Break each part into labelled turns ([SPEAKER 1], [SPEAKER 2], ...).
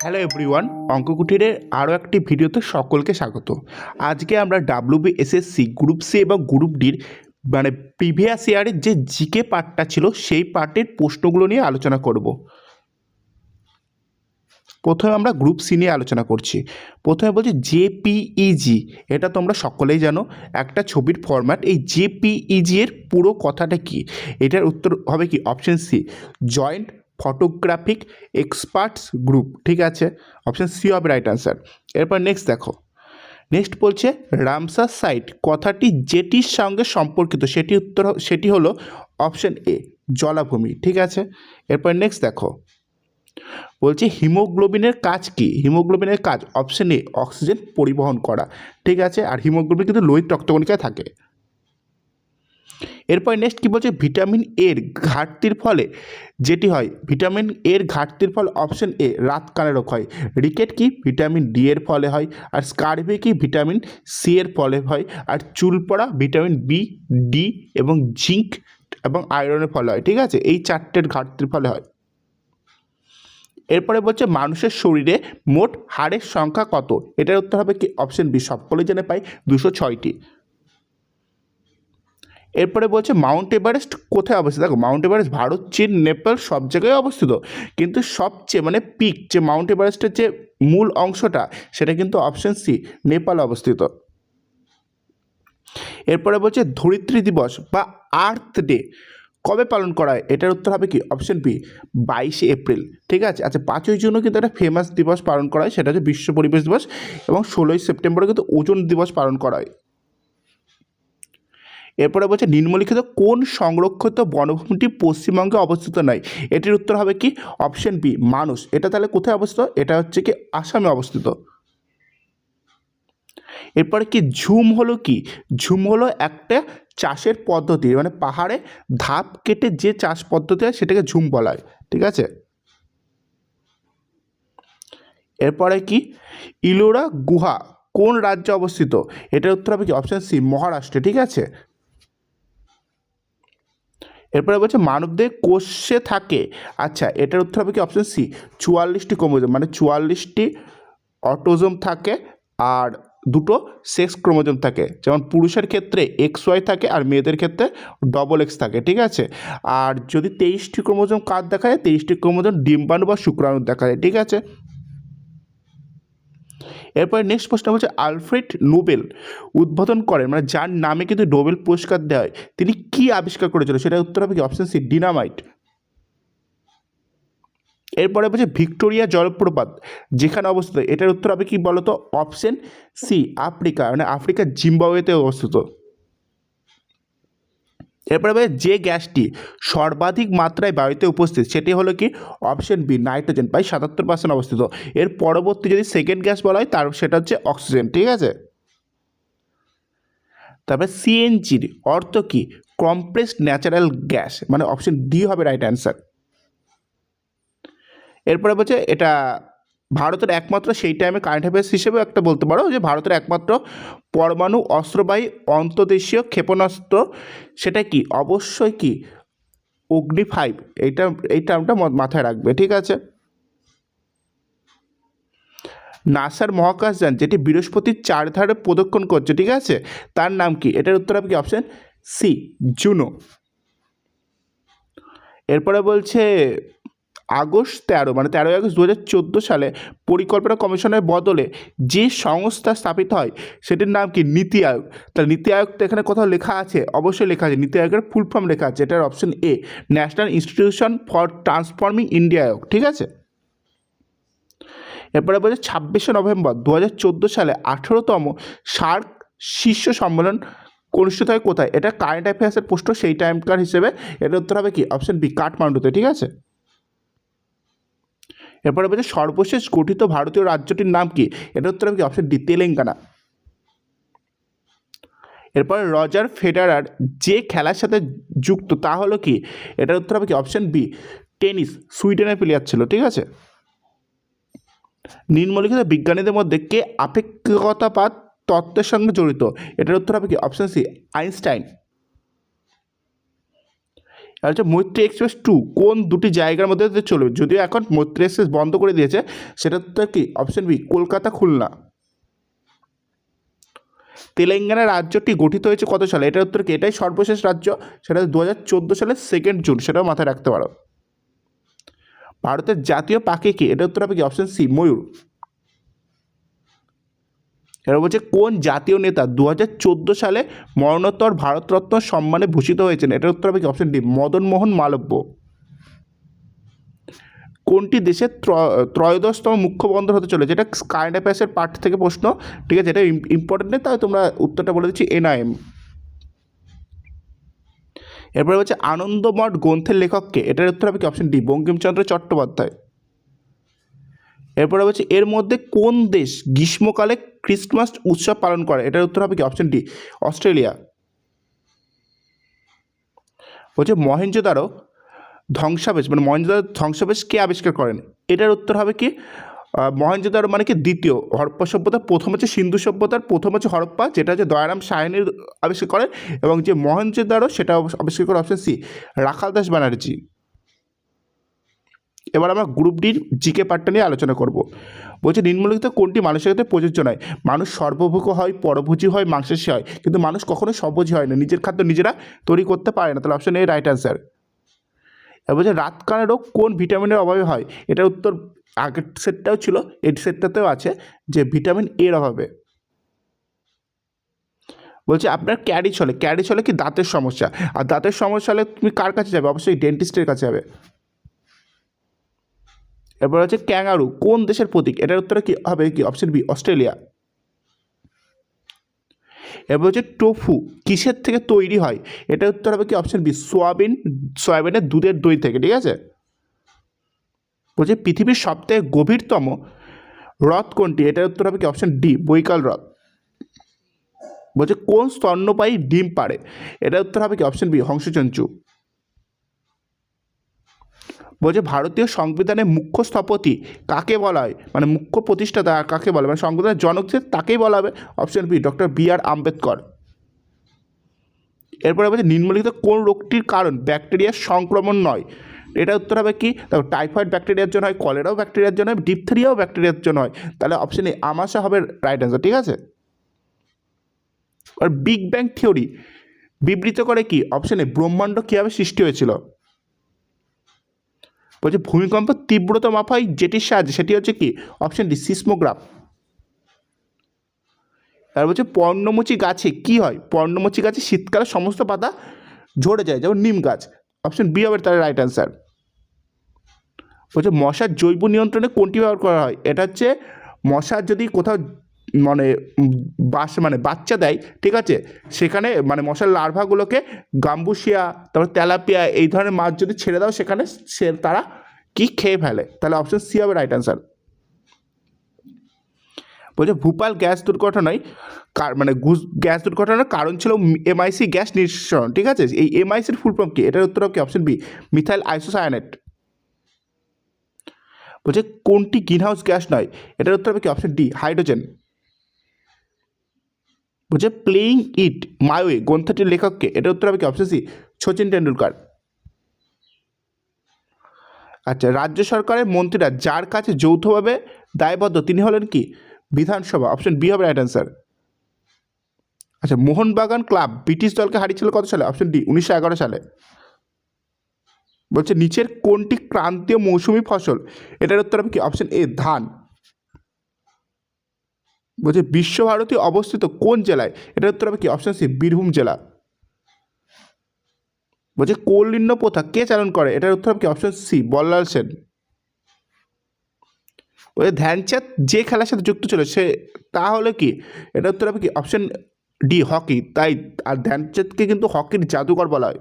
[SPEAKER 1] Hello everyone, অঙ্ককুটিরের আরও একটি ভিডিওতে সকলকে স্বাগত। আজকে আমরা WBSSC গ্রুপ সি এবং গ্রুপ ডির প্রিভিয়াস ইয়ারের যে জিকে পার্টটা ছিল সেই পার্টের প্রশ্নগুলো নিয়ে আলোচনা করব। প্রথমে আমরা গ্রুপ সি নিয়ে আলোচনা করছি। প্রথমে বলছি জেপিইজি, এটা তোমরা সকলেই জানো, একটা ছবির ফরম্যাট। এই জেপিইজি এর পুরো কথাটা কি? এটার উত্তর হবে কি? Option C, joint photographic experts group. ঠিক আছে, অপশন সি হবে রাইট অ্যান্সার। এরপর নেক্সট দেখো, নেক্সট বলছে রামসার সাইট কথাটি যেটির সঙ্গে সম্পর্কিত সেটি হলো অপশন এ, জলাভূমি। ঠিক আছে, এরপর নেক্সট দেখো, বলছে হিমোগ্লোবিনের কাজ কি? হিমোগ্লোবিনের কাজ অপশন এ, অক্সিজেন পরিবহন করা। ঠিক আছে, আর হিমোগ্লোবিন কিন্তু লোহিত রক্তকণিকায় থাকে। এরপর নেক্সট কী বলছে, ভিটামিন এর ঘাটতির ফলে যেটি হয়, ভিটামিন এর ঘাটতির ফলে অপশন এ, রাতকানা রোগ হয়। রিকেট কি? ভিটামিন ডি এর ফলে হয়। আর স্কারভি কি? ভিটামিন সি এর ফলে হয়। আর চুল পড়া ভিটামিন বি, ডি এবং জিঙ্ক এবং আয়রনের ফলে হয়। ঠিক আছে, এই চারটের ঘাটতির ফলে হয়। এরপরে বলছে মানুষের শরীরে মোট হাড়ের সংখ্যা কত? এটার উত্তর হবে কি? অপশন বি, সকলে জেনে পাই 206টি। এরপরে বলছে মাউন্ট এভারেস্ট কোথায় অবস্থিত? দেখো, মাউন্ট এভারেস্ট ভারত, চীন, নেপাল সব জায়গায় অবস্থিত, কিন্তু সবচেয়ে পিক যে মাউন্ট এভারেস্টের যে মূল অংশটা, সেটা কিন্তু অপশন সি, নেপালে অবস্থিত। এরপরে বলছে ধরিত্রী দিবস বা আর্থ ডে কবে পালন করা হয়? এটার উত্তর হবে কি? অপশন বি, 22শে এপ্রিল। ঠিক আছে, আচ্ছা 5ই জুনও কিন্তু একটা ফেমাস দিবস পালন করা হয়, সেটা হচ্ছে বিশ্ব পরিবেশ দিবস। এবং 16ই সেপ্টেম্বরে কিন্তু ওজোন দিবস পালন করা হয়। এরপরে বলছে নিম্নলিখিত কোন সংরক্ষিত বনভূমিটি পশ্চিমবঙ্গে অবস্থিত নয়? এটির উত্তর হবে কি? অপশন বি, মানস। এটা তাহলে কোথায় অবস্থিত? এটা হচ্ছে কি? আসামে অবস্থিত। এরপরে কি ঝুম হলো কি? ঝুম হলো একটা চাষের পদ্ধতি, পাহাড়ে ধাপ কেটে যে চাষ পদ্ধতি হয় সেটাকে ঝুম বলা হয়। ঠিক আছে, এরপরে কি ইলোরা গুহা কোন রাজ্যে অবস্থিত? এটার উত্তর হবে কি? অপশন সি, মহারাষ্ট্রে। ঠিক আছে, এরপরে বলছে মানবদেহে কোষে থাকে, আচ্ছা এটার উত্তর হবে কি? অপশন সি, 44টি ক্রোমোজোম, 44টি অটোজোম থাকে আর দুটো সেক্স ক্রোমোজোম থাকে। যেমন পুরুষের ক্ষেত্রে XY থাকে আর মেয়েদের ক্ষেত্রে XX থাকে। ঠিক আছে, আর যদি 23টি ক্রোমোজোম কার দেখা যায়? 23টি ক্রোমোজোম ডিম্বাণু বা শুক্রাণু দেখা যায়। ঠিক আছে, এরপরে নেক্সট প্রশ্ন বলছে আলফ্রেড নোবেল উদ্বোধন করেন, যার নামে কিন্তু নোবেল পুরস্কার দেওয়া হয়, তিনি কি আবিষ্কার করেছিল? সেটা উত্তর হবে কি? Option C, dynamite. এরপরে বলছে ভিক্টোরিয়া জলপ্রপাত যেখানে অবস্থিত, এটার উত্তর হবে কি বলতো? অপশন সি, আফ্রিকা, আফ্রিকার জিম্বাবুয়েতে অবস্থিত। এরপরে বলছে যে গ্যাসটি সর্বাধিক মাত্রায় বায়ুতে উপস্থিত সেটি হলো কি? অপশন বি, নাইট্রোজেন, প্রায় 77% অবস্থিত। এর পরবর্তী যদি সেকেন্ড গ্যাস বলা হয় সেটা হচ্ছে অক্সিজেন। ঠিক আছে, তারপরে সিএনজির অর্থ কি? Compressed natural gas, option D হবে রাইট অ্যান্সার। এরপরে বলছে এটা ভারতের একমাত্র, সেই টাইমে কারেন্ট অ্যাফেয়ার্স হিসেবেও একটা বলতে পারো যে ভারতের একমাত্র পরমাণু অস্ত্রবাহী অন্তর্দেশীয় ক্ষেপণাস্ত্র, সেটা কি? অবশ্যই কি? অগ্নি 5। এই টার্মটা মাথায় রাখবে। ঠিক আছে, নাসার মহাকাশযান যেটি বৃহস্পতির চারধারে প্রদক্ষিণ করছে, ঠিক আছে, তার নাম কি? এটার উত্তর হবে কি? Option C, Juno. এরপরে বলছে আগস্ট 13 আগস্ট 2014 সালে পরিকল্পনা কমিশনের বদলে যে সংস্থা স্থাপিত হয় সেটির নাম কি? নীতি আয়োগ। তাহলে নীতি আয়োগ তো এখানে কোথাও লেখা আছে, অবশ্যই লেখা আছে, নীতি আয়োগের ফুল ফর্ম লেখা আছে, এটার option A, national institution for transforming India Aayog. ঠিক আছে, এরপরে বলছে 26শে নভেম্বর 2014 সালে 18তম সার্ক শীর্ষ সম্মেলন অনুষ্ঠিত হয় কোথায়? এটা কারেন্ট অ্যাফেয়ার্সের প্রশ্ন সেই টাইমকার হিসেবে, এটার উত্তর হবে কি? অপশন বি, কাঠমান্ডুতে। ঠিক আছে, এরপরে বলছে সর্বশেষ গঠিত ভারতীয় রাজ্যটির নাম কি? এটার উত্তর হবে কি? Option D, Telangana. এরপরে রজার ফেডারার যে খেলার সাথে যুক্ত তা হলো কি? এটার উত্তর হবে কি? অপশন বি, টেনিস, সুইডেনের প্লেয়ার ছিল। ঠিক আছে, নিম্নলিখিত বিজ্ঞানীদের মধ্যে কে আপেক্ষিকতাবাদ তত্ত্বের সঙ্গে জড়িত? এটার উত্তর হবে কি? Option C, Einstein. আর হচ্ছে মৈত্রী এক্সপ্রেস 2 কোন দুটি জায়গার মধ্যে দিয়ে চলবে? যদিও এখন মৈত্রী এক্সপ্রেস বন্ধ করে দিয়েছে, সেটা তো কি অপশন বি কলকাতা খুলনা। তেলেঙ্গানা রাজ্যটি গঠিত হয়েছে কত সালে? এটার উত্তর কি? এটাই সর্বশেষ রাজ্য, সেটা 2014 সালের 2 জুন, সেটাও মাথায় রাখতে পারো। ভারতের জাতীয় পাখি কি? এটার উত্তর হবে কি? অপশন সি ময়ূর। এবার বলছে কোন জাতীয় নেতা 2014 সালে মরণোত্তর ভারতরত্ন সম্মানে ভূষিত হয়েছেন? এটার উত্তর হবে কি? Option D Madan Mohan Malviya. কোনটি দেশের ত্রয়োদশতম মুখ্য বন্দর হতে চলেছে? এটা কারেন্ট অ্যাফেয়ার্সের পার্ট থেকে প্রশ্ন, ঠিক আছে, এটা ইম্পর্টেন্ট নেই, তাই তোমরা উত্তরটা বলে দিচ্ছি এনআইএম। এরপরে হচ্ছে আনন্দমঠ গ্রন্থের লেখককে? এটার উত্তর হবে কি? Option D Bankimchandra Chattopadhyay. এরপরে হচ্ছে এর মধ্যে কোন দেশ গ্রীষ্মকালে ক্রিসমাস উৎসব পালন করে? এটার উত্তর হবে কি? Option D Australia. বলছে মহেঞ্জোদারো ধ্বংসাবেশ মানে মহেঞ্জোদারো ধ্বংসাবেশ কে আবিষ্কার করেন? এটার উত্তর হবে কি? মহেঞ্জোদারো মানে কি দ্বিতীয়, হরপ্পা সভ্যতা প্রথম হচ্ছে সিন্ধু সভ্যতার প্রথম হচ্ছে হরপ্পা, যেটা হচ্ছে দয়ারাম সায়নির আবিষ্কার করেন, এবং যে মহেঞ্জোদারো সেটা আবিষ্কার করে অপশন সি রাখাল দাস ব্যানার্জি। এবার আমরা গ্রুপ ডির জিকে পার্টটা নিয়ে আলোচনা করব। বলছে নিম্নলিখিত কোনটি মানুষের ক্ষেত্রে প্রযোজ্য নয়? মানুষ সর্বভোগ হয়, পরভোজী হয়, মাংসাশী হয়, কিন্তু মানুষ কখনো সবভোজী হয় না, নিজের খাদ্য নিজেরা তৈরি করতে পারে না। তাহলে অপশন এ রাইট অ্যান্সার। এবার বলছে রাতকানা রোগ কোন ভিটামিনের অভাবে হয়? এটার উত্তর আগের সেটটাও ছিল, এই সেটটাতেও আছে, যে ভিটামিন এর অভাবে। বলছে আপনার ক্যারিজ হলে কি দাঁতের সমস্যা, আর দাঁতের সমস্যা হলে তুমি কার কাছে যাবে? অবশ্যই ডেন্টিস্টের কাছে যাবে। এরপর হচ্ছে ক্যাঙ্গারু কোন দেশের প্রতীক? এটার উত্তরে কি হবে? কি অপশন বি অস্ট্রেলিয়া। এরপর হচ্ছে টোফু কিসের থেকে তৈরি হয়? এটার উত্তর হবে কি? অপশন বি সয়াবিনের দুধের দই থেকে, ঠিক আছে। বলছে পৃথিবীর সবথেকে গভীরতম হ্রদ কোনটি? এটার উত্তর হবে কি? অপশন ডি বৈকাল হ্রদ। বলছে কোন স্তন্যপায়ী ডিম পাড়ে? এটার উত্তর হবে কি? অপশন বি হংসচঞ্চু। বলছে ভারতীয় সংবিধানের মুখ্য স্থপতি কাকে বলা হয়? মানে মুখ্য প্রতিষ্ঠাতা কাকে বলে, মানে সংবিধানের জনক যে তাকেই বলা হবে। Option B doctor B R. Ambedkar. এরপরে বলছে নিম্নলিখিত কোন রোগটির কারণ ব্যাকটেরিয়ার সংক্রমণ নয়? এটা উত্তর হবে কি? দেখো টাইফয়েড ব্যাকটেরিয়ার জন্য হয়, কলেরাও ব্যাকটেরিয়ার জন্য হয়, ডিপথেরিয়াও ব্যাকটেরিয়ার জন্য হয়, তাহলে অপশন এ আমাশা হবে রাইট অ্যান্সার, ঠিক আছে। আর বিগ ব্যাং থিওরি বিবৃত করে কি? অপশন এ ব্রহ্মাণ্ড কীভাবে সৃষ্টি হয়েছিল। বলছে ভূমিকম্পের তীব্রতা মাপা হয় যেটির সাহায্যে, সেটি হচ্ছে কি? Option D seismograph. আর বলছে পর্ণমোচী গাছে কি হয়? পর্ণমোচী গাছে শীতকালে সমস্ত পাতা ঝরে যায়, যেমন নিম গাছ। অপশন বি হবে তার রাইট অ্যান্সার। বলছে মশার জৈব নিয়ন্ত্রণে কোনটি ব্যবহার করা হয়? এটা হচ্ছে মশার যদি কোথাও মানে বাচ্চা দেয়, ঠিক আছে, সেখানে মানে মশার লার্ভাগুলোকে গাম্বুসিয়া, তারপর তেলাপিয়া এই ধরনের মাছ যদি ছেড়ে দাও, সেখানে তারা কি খেয়ে ফেলে, তাহলে অপশন সি হবে রাইট অ্যান্সার। বলছে ভূপাল গ্যাস দুর্ঘটনায় গ্যাস দুর্ঘটনার কারণ ছিল এমআইসি গ্যাস নিঃসরণ, ঠিক আছে। এই এমআইসির ফুল ফর্ম কি? এটার উত্তর হবে কি? Option B methyl isocyanate. বলছে কোনটি গ্রিনহাউস গ্যাস নয়? এটার উত্তর হবে কি? Option D hydrogen. বলছে প্লেয়িং ইট মাই ওয়ে গ্রন্থটির লেখককে? এটার উত্তর হবে কি? Option C Sachin Tendulkar. আচ্ছা রাজ্য সরকারের মন্ত্রীরা যার কাছে যৌথভাবে দায়বদ্ধ তিনি হলেন কি? বিধানসভা। অপশন বি হবে রাইট অ্যান্সার। আচ্ছা মোহনবাগান ক্লাব ব্রিটিশ দলকে হারিয়েছিল কত সালে? অপশন ডি 1911 সালে। বলছে নিচের কোনটি ক্রান্তীয় মৌসুমি ফসল? এটার উত্তর হবে কি? অপশন এ ধান। বলছে বিশ্বভারতী অবস্থিত কোন জেলায়? এটার উত্তর হবে কি? অপশন সি বীরভূম জেলা। বলছে কৌলিন্য প্রথা কে চালন করে? এটার উত্তর হবে কি? Option C Ballal Sen. বলছে ধ্যানচাঁদ যে খেলার সাথে যুক্ত ছিল সে তাহলে কি? এটার উত্তর হবে কি? Option D hockey. তাই আর ধ্যানচাঁদকে কিন্তু হকির জাদুকর বলা হয়।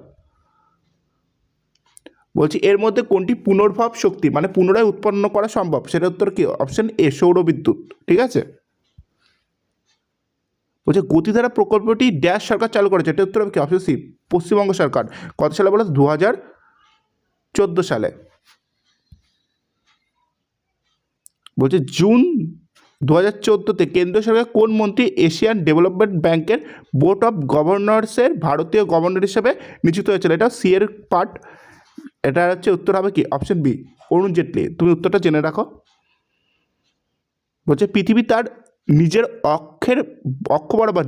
[SPEAKER 1] বলছি এর মধ্যে কোনটি পুনর্ভব শক্তি মানে পুনরায় উৎপন্ন করা সম্ভব? সেটার উত্তর কি? অপশন এ সৌরবিদ্যুৎ, ঠিক আছে। বলছে গতিধারা প্রকল্পটি ড্যাশ সরকার চালু করেছে? এটার উত্তর হবে কি? অপশন সি পশ্চিমবঙ্গ সরকার। কত সালে বলো? 2014 সালে। বলছে জুন 2014-তে কেন্দ্রীয় সরকার কোন মন্ত্রী এশিয়ান ডেভেলপমেন্ট ব্যাংকের বোর্ড অফ গভর্নর্সের ভারতীয় গভর্নর হিসেবে নিযুক্ত হয়েছিল? এটা সি এর পার্ট। এটা হচ্ছে উত্তর হবে কি অপশন বি, অরুণ জেটলি। তুমি উত্তরটা জেনে রাখো। বলছে পৃথিবী তার নিজের অক্ষ বরাবর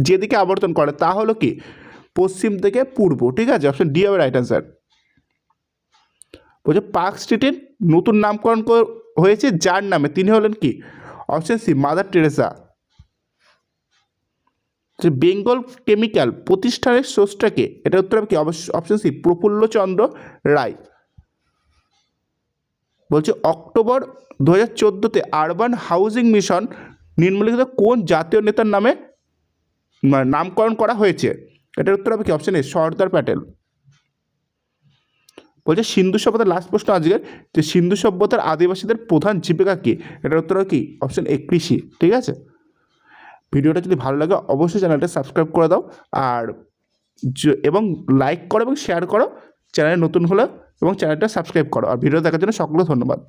[SPEAKER 1] যেদিকে আবর্তন করে তা হলো কি পশ্চিম থেকে পূর্ব। ঠিক আছে, অপশন ডি হবে রাইট অ্যান্সার। বলছে পার্ক স্ট্রিটের নতুন নামকরণ হয়েছে যার নামে, তিনি হলেন কি? Option C Mother Teresa. যে বেঙ্গল কেমিক্যাল প্রতিষ্ঠানের স্রষ্টাকে, এটা উত্তর হবে কি অপশন সি প্রফুল্লচন্দ্র রায়। বলছে অক্টোবর 2014-তে আরবান হাউজিং মিশন নিম্নলিখিত কোন জাতীয় নেতার নামে নামকরণ করা হয়েছে? এটার উত্তর হবে কি অপশন এ সর্দার প্যাটেল। বলছে সিন্ধু সভ্যতার লাস্ট প্রশ্ন আজকের, যে সিন্ধু সভ্যতার আদিবাসীদের প্রধান জীবিকা কী? এটার উত্তর হবে কি অপশন এ কৃষি। ঠিক আছে, ভিডিওটা যদি ভালো লাগে অবশ্যই চ্যানেলটা সাবস্ক্রাইব করে দাও, আর এবং লাইক করো এবং শেয়ার করো চ্যানেলে নতুন হলে, এবং চ্যানেলটা সাবস্ক্রাইব করো। আর ভিডিও দেখার জন্য সকলকে ধন্যবাদ।